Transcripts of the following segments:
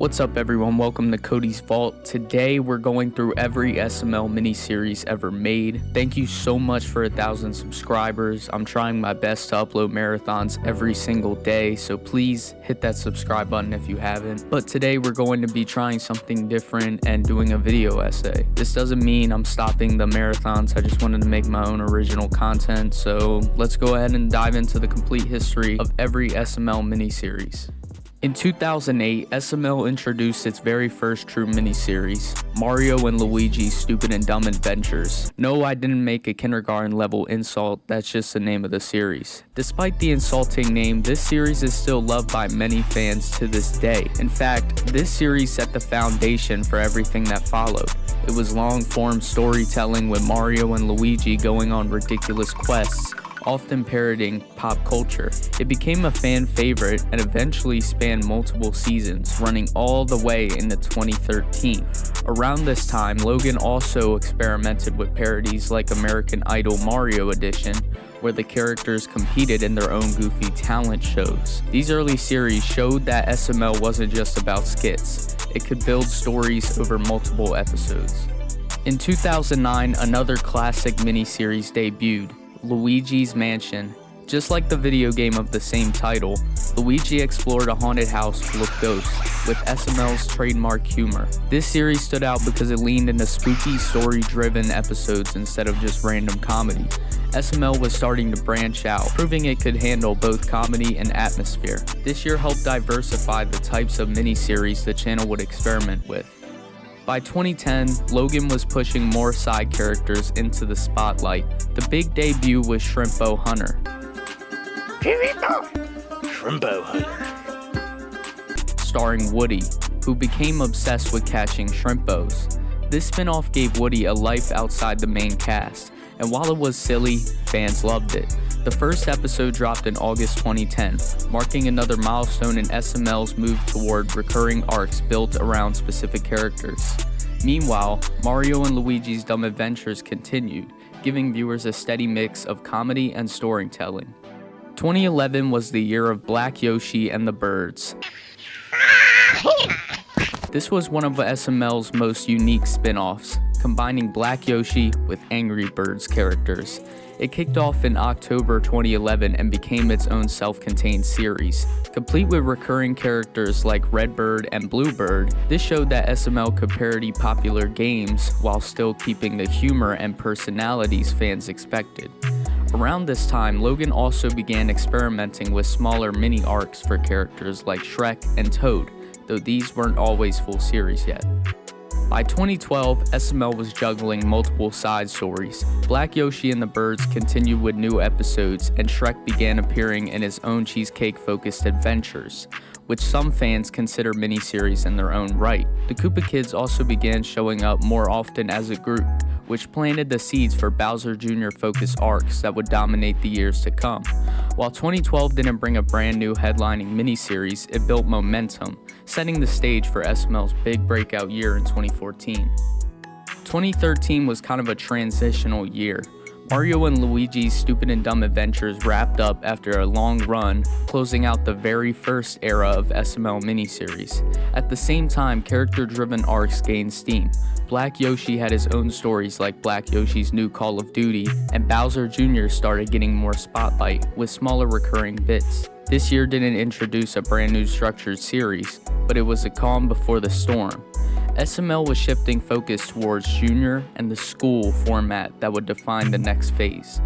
What's up everyone, welcome to Cody's Vault. Today we're going through every SML miniseries ever made. Thank you so much for 1,000 subscribers. I'm trying my best to upload marathons every single day, so please hit that subscribe button if you haven't. But today we're going to be trying something different and doing a video essay. This doesn't mean I'm stopping the marathons, I just wanted to make my own original content, so let's go ahead and dive into the complete history of every SML miniseries. In 2008, SML introduced its very first true miniseries, Mario and Luigi's Stupid and Dumb Adventures. No, I didn't make a kindergarten level insult, that's just the name of the series. Despite the insulting name, this series is still loved by many fans to this day. In fact, this series set the foundation for everything that followed. It was long-form storytelling with Mario and Luigi going on ridiculous quests, often parodying pop culture. It became a fan favorite and eventually spanned multiple seasons, running all the way into 2013. Around this time, Logan also experimented with parodies like American Idol Mario Edition, where the characters competed in their own goofy talent shows. These early series showed that SML wasn't just about skits. It could build stories over multiple episodes. In 2009, another classic miniseries debuted, Luigi's Mansion. Just like the video game of the same title, Luigi explored a haunted house full of ghosts, with SML's trademark humor. This series stood out because it leaned into spooky, story-driven episodes instead of just random comedy. SML was starting to branch out, proving it could handle both comedy and atmosphere. This year helped diversify the types of miniseries the channel would experiment with. By 2010, Logan was pushing more side characters into the spotlight. The big debut was Shrimpo Hunter. Shrimpo Hunter. Starring Woody, who became obsessed with catching shrimpos. This spin-off gave Woody a life outside the main cast, and while it was silly, fans loved it. The first episode dropped in August 2010, marking another milestone in SML's move toward recurring arcs built around specific characters. Meanwhile, Mario and Luigi's Dumb Adventures continued, giving viewers a steady mix of comedy and storytelling. 2011 was the year of Black Yoshi and the Birds. This was one of SML's most unique spin-offs, combining Black Yoshi with Angry Birds characters. It kicked off in October 2011 and became its own self-contained series. Complete with recurring characters like Redbird and Bluebird, this showed that SML could parody popular games while still keeping the humor and personalities fans expected. Around this time, Logan also began experimenting with smaller mini arcs for characters like Shrek and Toad, though these weren't always full series yet. By 2012, SML was juggling multiple side stories. Black Yoshi and the Birds continued with new episodes, and Shrek began appearing in his own cheesecake-focused adventures, which some fans consider miniseries in their own right. The Koopa Kids also began showing up more often as a group, which planted the seeds for Bowser Jr. focused arcs that would dominate the years to come. While 2012 didn't bring a brand new headlining miniseries, it built momentum, setting the stage for SML's big breakout year in 2014. 2013 was kind of a transitional year. Mario and Luigi's Stupid and Dumb Adventures wrapped up after a long run, closing out the very first era of SML miniseries. At the same time, character-driven arcs gained steam. Black Yoshi had his own stories like Black Yoshi's New Call of Duty, and Bowser Jr. started getting more spotlight, with smaller recurring bits. This year didn't introduce a brand new structured series, but it was a calm before the storm. SML was shifting focus towards Junior and the school format that would define the next phase.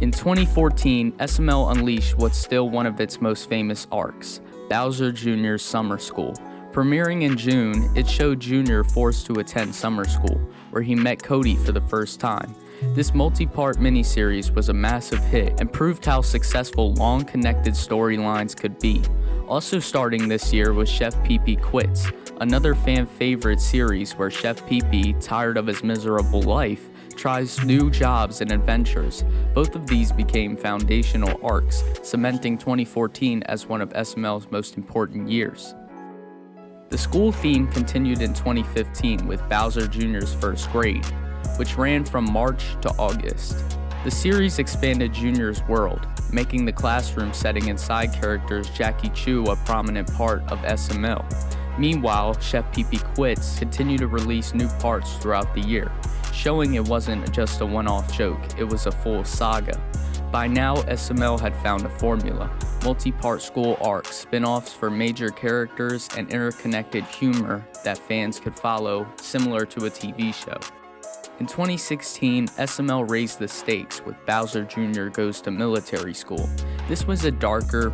In 2014, SML unleashed what's still one of its most famous arcs, Bowser Jr.'s Summer School. Premiering in June, it showed Junior forced to attend summer school, where he met Cody for the first time. This multi-part miniseries was a massive hit and proved how successful long-connected storylines could be. Also starting this year was Chef Pee Pee Quits, another fan-favorite series where Chef Pee Pee, tired of his miserable life, tries new jobs and adventures. Both of these became foundational arcs, cementing 2014 as one of SML's most important years. The school theme continued in 2015 with Bowser Jr.'s First Grade, which ran from March to August. The series expanded Junior's world, making the classroom setting and side characters Jackie Chu a prominent part of SML. Meanwhile, Chef Pee Pee Quits continued to release new parts throughout the year, showing it wasn't just a one-off joke, it was a full saga. By now, SML had found a formula: multi-part school arcs, spin-offs for major characters, and interconnected humor that fans could follow, similar to a TV show. In 2016, SML raised the stakes with Bowser Jr. Goes to Military School. This was a darker,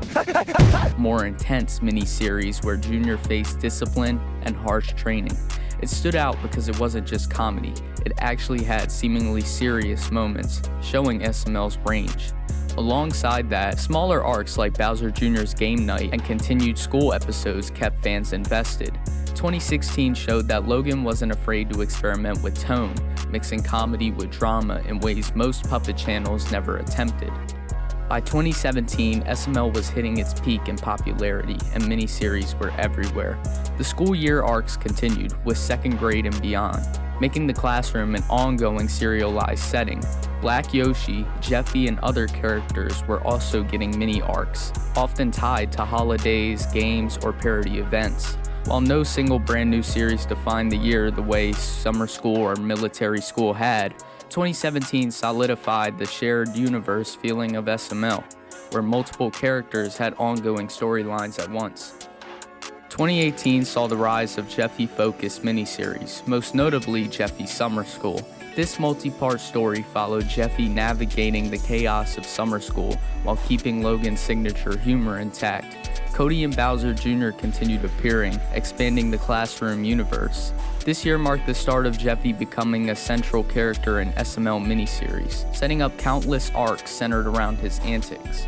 more intense mini-series where Junior faced discipline and harsh training. It stood out because it wasn't just comedy, it actually had seemingly serious moments, showing SML's range. Alongside that, smaller arcs like Bowser Jr.'s Game Night and continued school episodes kept fans invested. 2016 showed that Logan wasn't afraid to experiment with tone, mixing comedy with drama in ways most puppet channels never attempted. By 2017, SML was hitting its peak in popularity, and miniseries were everywhere. The school year arcs continued, with second grade and beyond, making the classroom an ongoing serialized setting. Black Yoshi, Jeffy, and other characters were also getting mini arcs, often tied to holidays, games, or parody events. While no single brand new series defined the year the way summer school or military school had, 2017 solidified the shared universe feeling of SML, where multiple characters had ongoing storylines at once. 2018 saw the rise of Jeffy-focused miniseries, most notably Jeffy's Summer School. This multi-part story followed Jeffy navigating the chaos of summer school while keeping Logan's signature humor intact. Cody and Bowser Jr. continued appearing, expanding the classroom universe. This year marked the start of Jeffy becoming a central character in SML Miniseries, setting up countless arcs centered around his antics.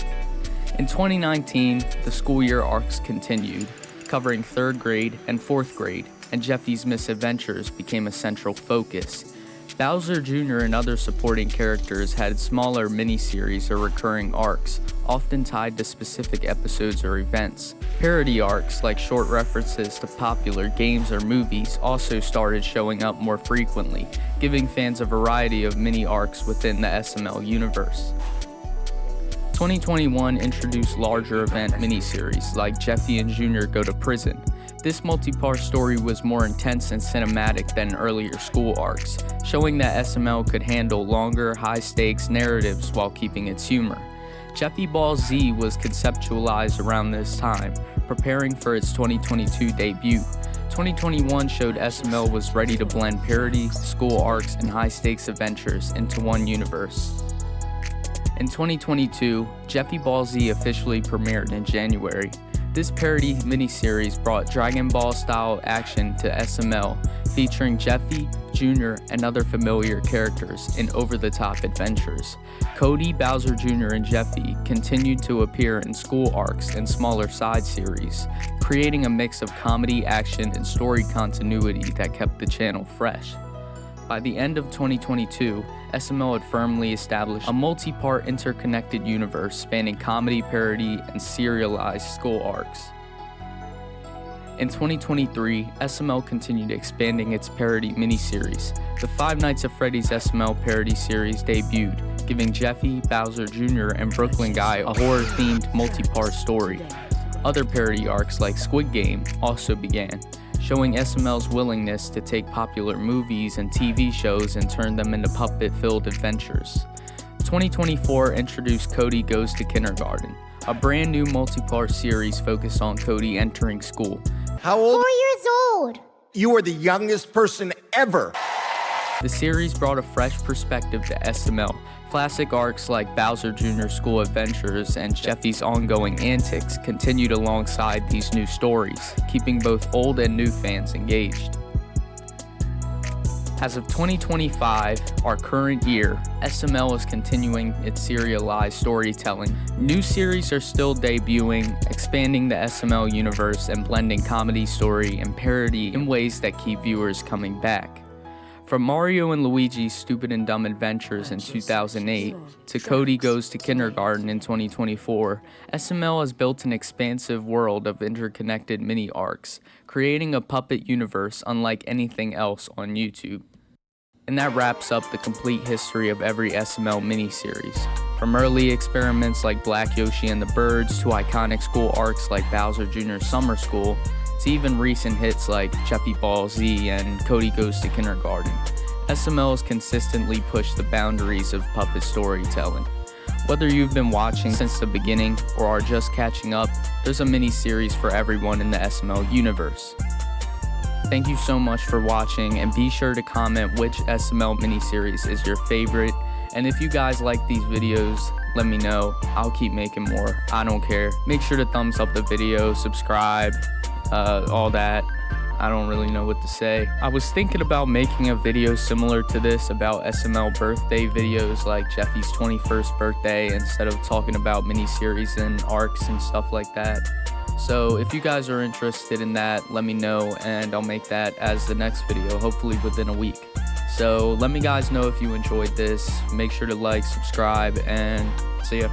In 2019, the school year arcs continued, covering 3rd grade and 4th grade, and Jeffy's misadventures became a central focus. Bowser Jr. and other supporting characters had smaller miniseries or recurring arcs, often tied to specific episodes or events. Parody arcs, like short references to popular games or movies, also started showing up more frequently, giving fans a variety of mini arcs within the SML universe. 2021 introduced larger event miniseries like Jeffy and Junior Go to Prison. This multi-part story was more intense and cinematic than earlier school arcs, showing that SML could handle longer, high-stakes narratives while keeping its humor. Jeffy Ball Z was conceptualized around this time, preparing for its 2022 debut. 2021 showed SML was ready to blend parody, school arcs, and high-stakes adventures into one universe. In 2022, Jeffy Ball Z officially premiered in January. This parody miniseries brought Dragon Ball-style action to SML, featuring Jeffy, Jr., and other familiar characters in over-the-top adventures. Cody, Bowser Jr., and Jeffy continued to appear in school arcs and smaller side series, creating a mix of comedy, action, and story continuity that kept the channel fresh. By the end of 2022, SML had firmly established a multi-part interconnected universe spanning comedy, parody, and serialized school arcs. In 2023, SML continued expanding its parody miniseries. The Five Nights at Freddy's SML parody series debuted, giving Jeffy, Bowser Jr., and Brooklyn Guy a horror-themed multi-part story. Other parody arcs like Squid Game also began, showing SML's willingness to take popular movies and TV shows and turn them into puppet-filled adventures. 2024 introduced Cody Goes to Kindergarten, a brand new multi-part series focused on Cody entering school. How old? 4 years old. You are the youngest person ever. The series brought a fresh perspective to SML. Classic arcs like Bowser Jr.'s school adventures and Jeffy's ongoing antics continued alongside these new stories, keeping both old and new fans engaged. As of 2025, our current year, SML is continuing its serialized storytelling. New series are still debuting, expanding the SML universe and blending comedy, story, and parody in ways that keep viewers coming back. From Mario and Luigi's Stupid and Dumb Adventures in 2008 to Cody Goes to Kindergarten in 2024, SML has built an expansive world of interconnected mini arcs, creating a puppet universe unlike anything else on YouTube. And that wraps up the complete history of every SML miniseries. From early experiments like Black Yoshi and the Birds to iconic school arcs like Bowser Jr.'s Summer School, to even recent hits like Jeffy Ball Z and Cody Goes to Kindergarten. SML has consistently pushed the boundaries of puppet storytelling. Whether you've been watching since the beginning or are just catching up, there's a mini-series for everyone in the SML universe. Thank you so much for watching, and be sure to comment which SML miniseries is your favorite. And if you guys like these videos, let me know. I'll keep making more. I don't care. Make sure to thumbs up the video, subscribe, all that. I don't really know what to say. I was thinking about making a video similar to this about SML birthday videos, like Jeffy's 21st birthday, instead of talking about miniseries and arcs and stuff like that. So if you guys are interested in that, let me know, and I'll make that as the next video, hopefully within a week. So let me guys know if you enjoyed this. Make sure to like, subscribe, and see ya.